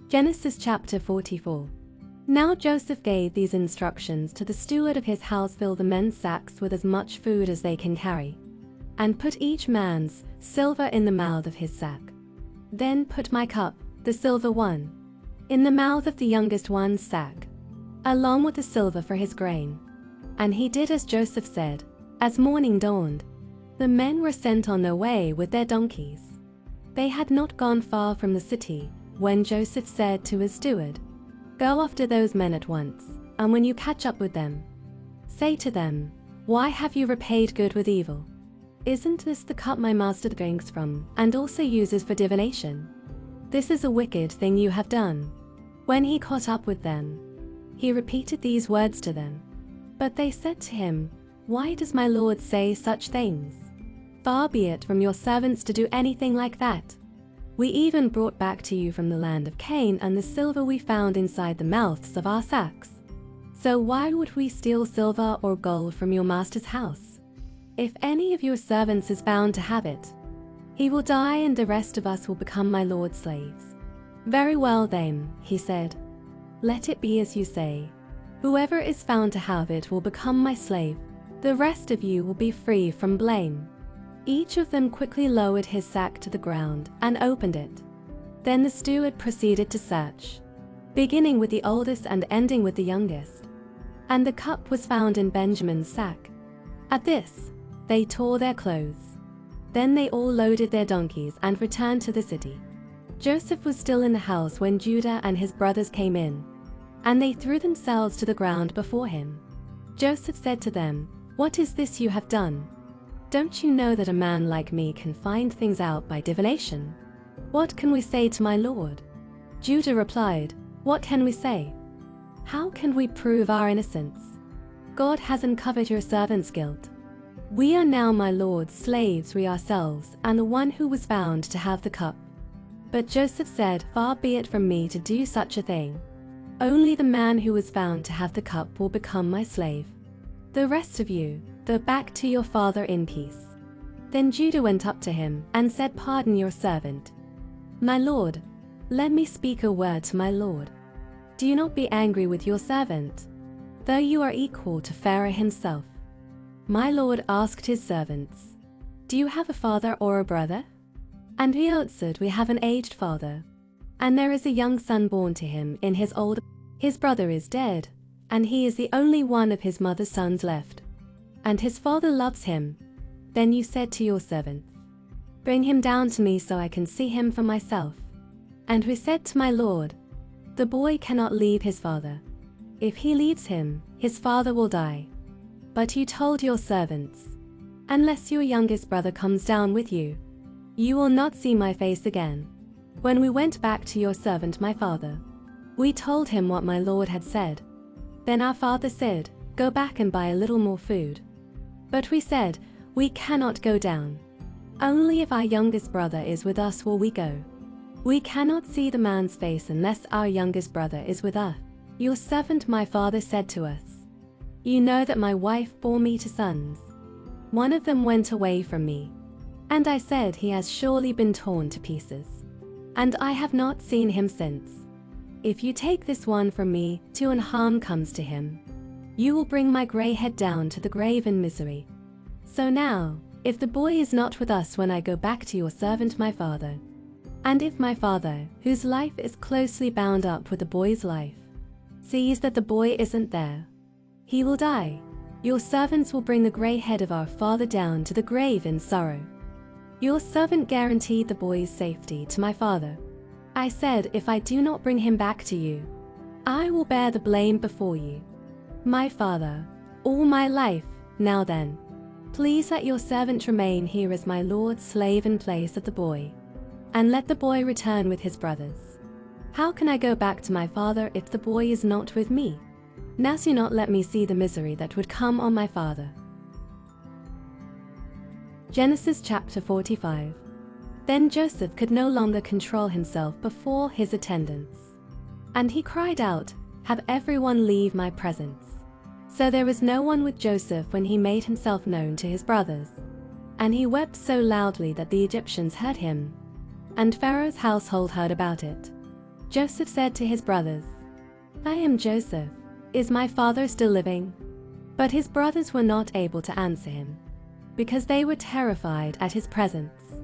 Genesis chapter 44. Now Joseph gave these instructions to the steward of his house: fill the men's sacks with as much food as they can carry, and put each man's silver in the mouth of his sack. Then put my cup, the silver one, in the mouth of the youngest one's sack, along with the silver for his grain. And he did as Joseph said. As morning dawned, the men were sent on their way with their donkeys. They had not gone far from the city when Joseph said to his steward, "Go after those men at once, and when you catch up with them, say to them, 'Why have you repaid good with evil? Isn't this the cup my master drinks from and also uses for divination? This is a wicked thing you have done.'" When he caught up with them, he repeated these words to them. But they said to him, "Why does my lord say such things? Far be it from your servants to do anything like that. We even brought back to you from the land of Canaan and the silver we found inside the mouths of our sacks. So why would we steal silver or gold from your master's house? If any of your servants is found to have it, he will die, and the rest of us will become my lord's slaves." "Very well then," he said. "Let it be as you say. Whoever is found to have it will become my slave. The rest of you will be free from blame." Each of them quickly lowered his sack to the ground and opened it. Then the steward proceeded to search, beginning with the oldest and ending with the youngest. And the cup was found in Benjamin's sack. At this, they tore their clothes. Then they all loaded their donkeys and returned to the city. Joseph was still in the house when Judah and his brothers came in, and they threw themselves to the ground before him. Joseph said to them, "What is this you have done? Don't you know that a man like me can find things out by divination? What can we say to my lord?" Judah replied, "What can we say? How can we prove our innocence? God has uncovered your servant's guilt. We are now my lord's slaves, we ourselves, and the one who was found to have the cup." But Joseph said, "Far be it from me to do such a thing. Only the man who was found to have the cup will become my slave. The rest of you, go back to your father in peace." Then Judah went up to him and said, "Pardon your servant. My lord, let me speak a word to my lord. Do not be angry with your servant, though you are equal to Pharaoh himself." My lord asked his servants, "Do you have a father or a brother?" And he answered, "We have an aged father, and there is a young son born to him in his old. His brother is dead, and he is the only one of his mother's sons left, and his father loves him." Then you said to your servant, "Bring him down to me so I can see him for myself." And we said to my lord, "The boy cannot leave his father. If he leaves him, his father will die." But you told your servants, "Unless your youngest brother comes down with you, you will not see my face again." When we went back to your servant my father, we told him what my lord had said. Then our father said, "Go back and buy a little more food." But we said, "We cannot go down. Only if our youngest brother is with us will we go. We cannot see the man's face unless our youngest brother is with us." Your servant my father said to us, "You know that my wife bore me two sons. One of them went away from me, and I said, 'He has surely been torn to pieces,' and I have not seen him since. If you take this one from me, too, and harm comes to him, you will bring my gray head down to the grave in misery. So now, if the boy is not with us when I go back to your servant my father, and if my father, whose life is closely bound up with the boy's life, sees that the boy isn't there, he will die. Your servants will bring the gray head of our father down to the grave in sorrow." Your servant guaranteed the boy's safety to my father. I said, "If I do not bring him back to you, I will bear the blame before you, my father, all my life. Now then, please let your servant remain here as my lord's slave in place of the boy, and let the boy return with his brothers. How can I go back to my father if the boy is not with me? Now do not let me see the misery that would come on my father." Genesis chapter 45. Then Joseph could no longer control himself before his attendants, and he cried out, "Have everyone leave my presence." So there was no one with Joseph when he made himself known to his brothers. And he wept so loudly that the Egyptians heard him, and Pharaoh's household heard about it. Joseph said to his brothers, "I am Joseph. Is my father still living?" But his brothers were not able to answer him, because they were terrified at his presence.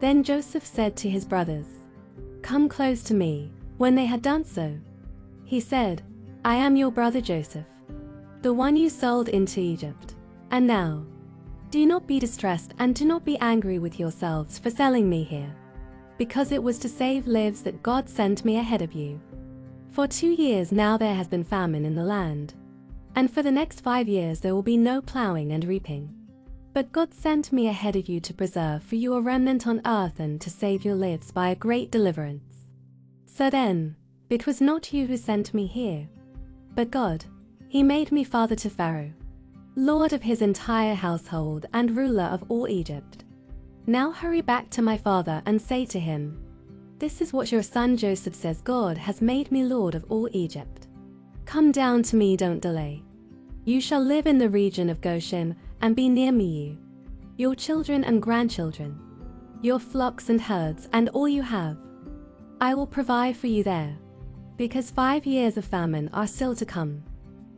Then Joseph said to his brothers, "Come close to me." When they had done so, he said, "I am your brother Joseph, the one you sold into Egypt. And now, do not be distressed and do not be angry with yourselves for selling me here, because it was to save lives that God sent me ahead of you. For 2 years now there has been famine in the land, and for the next 5 years there will be no plowing and reaping. But God sent me ahead of you to preserve for you a remnant on earth and to save your lives by a great deliverance. So then, it was not you who sent me here, but God. He made me father to Pharaoh, lord of his entire household and ruler of all Egypt. Now hurry back to my father and say to him, 'This is what your son Joseph says: God has made me lord of all Egypt. Come down to me, don't delay. You shall live in the region of Goshen and be near me, you, your children and grandchildren, your flocks and herds and all you have. I will provide for you there, because 5 years of famine are still to come.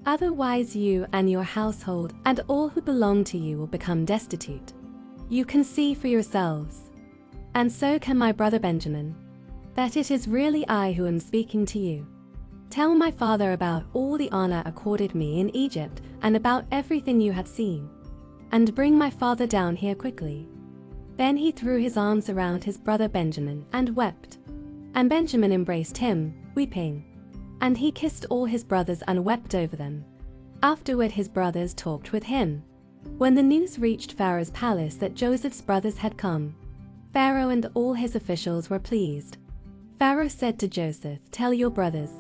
Otherwise you and your household and all who belong to you will become destitute. You can see for yourselves, and so can my brother Benjamin, that it is really I who am speaking to you. Tell my father about all the honor accorded me in Egypt and about everything you have seen, and bring my father down here quickly." Then he threw his arms around his brother Benjamin and wept, and Benjamin embraced him, weeping. And he kissed all his brothers and wept over them. Afterward his brothers talked with him. When the news reached Pharaoh's palace that Joseph's brothers had come, Pharaoh and all his officials were pleased. Pharaoh said to Joseph, "Tell your brothers,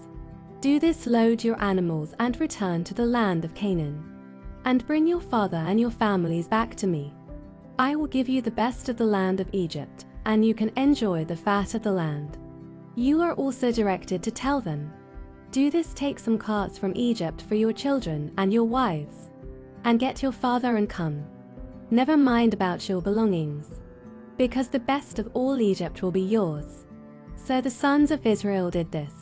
do this: load your animals and return to the land of Canaan, and bring your father and your families back to me. I will give you the best of the land of Egypt, and you can enjoy the fat of the land." You are also directed to tell them, "Do this: take some carts from Egypt for your children and your wives, and get your father and come. Never mind about your belongings, because the best of all Egypt will be yours." So the sons of Israel did this.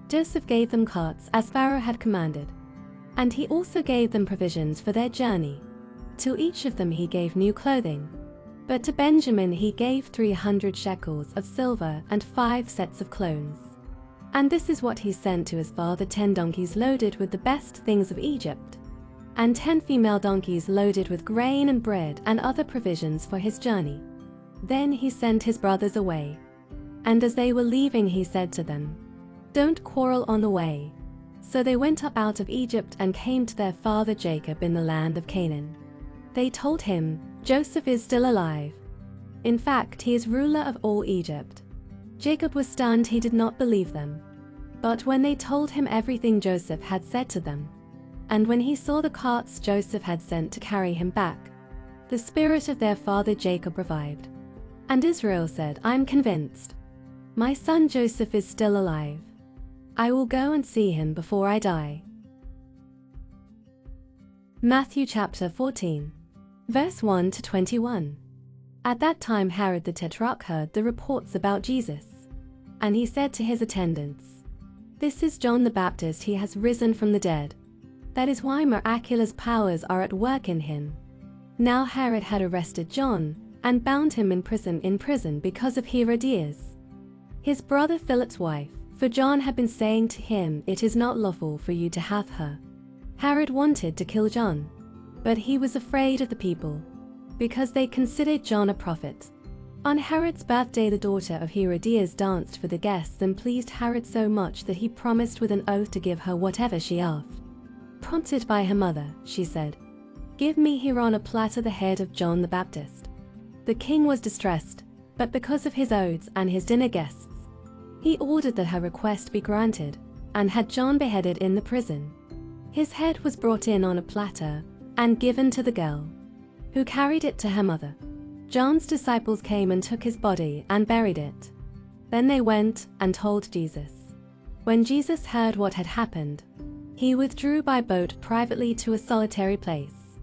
Joseph gave them carts as Pharaoh had commanded, and he also gave them provisions for their journey. To each of them he gave new clothing, but to Benjamin he gave 300 shekels of silver and 5 sets of clothes. And this is what he sent to his father: 10 donkeys loaded with the best things of Egypt, and 10 female donkeys loaded with grain and bread and other provisions for his journey. Then he sent his brothers away, and as they were leaving he said to them, "Don't quarrel on the way." So they went up out of Egypt and came to their father Jacob in the land of Canaan. They told him, "Joseph is still alive. In fact, he is ruler of all Egypt." Jacob was stunned; he did not believe them. But when they told him everything Joseph had said to them, and when he saw the carts Joseph had sent to carry him back, the spirit of their father Jacob revived. And Israel said, "I'm convinced. My son Joseph is still alive. I will go and see him before I die." Matthew chapter 14, verse 1 to 21. At that time Herod the Tetrarch heard the reports about Jesus, and he said to his attendants, "This is John the Baptist. He has risen from the dead. That is why miraculous powers are at work in him." Now Herod had arrested John and bound him in prison because of Herodias, his brother Philip's wife, for John had been saying to him, "It is not lawful for you to have her." Herod wanted to kill John, but he was afraid of the people, because they considered John a prophet. On Herod's birthday the daughter of Herodias danced for the guests and pleased Herod so much that he promised with an oath to give her whatever she asked. Prompted by her mother, she said, "Give me here on a platter the head of John the Baptist." The king was distressed, but because of his oaths and his dinner guests, he ordered that her request be granted, and had John beheaded in the prison. His head was brought in on a platter and given to the girl, who carried it to her mother. John's disciples came and took his body and buried it. Then they went and told Jesus. When Jesus heard what had happened, he withdrew by boat privately to a solitary place.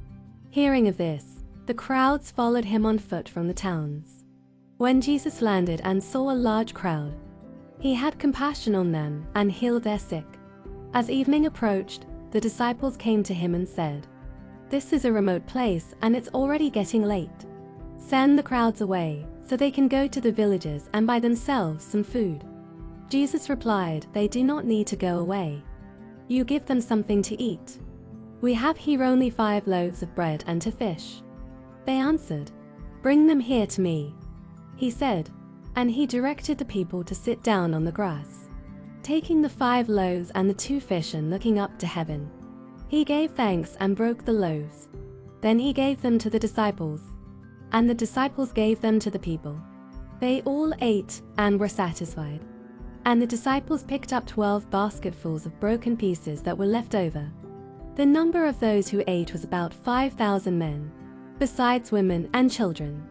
Hearing of this, the crowds followed him on foot from the towns. When Jesus landed and saw a large crowd, He had compassion on them and healed their sick. As evening approached, the disciples came to him and said, "This is a remote place and it's already getting late. Send the crowds away so they can go to the villages and buy themselves some food." Jesus replied, "They do not need to go away. You give them something to eat." "We have here only 5 loaves of bread and 2 fish." They answered, "Bring them here to me," he said, and he directed the people to sit down on the grass. Taking the 5 loaves and the 2 fish and looking up to heaven, he gave thanks and broke the loaves. Then he gave them to the disciples, and the disciples gave them to the people. They all ate and were satisfied. And the disciples picked up 12 basketfuls of broken pieces that were left over. The number of those who ate was about 5,000 men, besides women and children.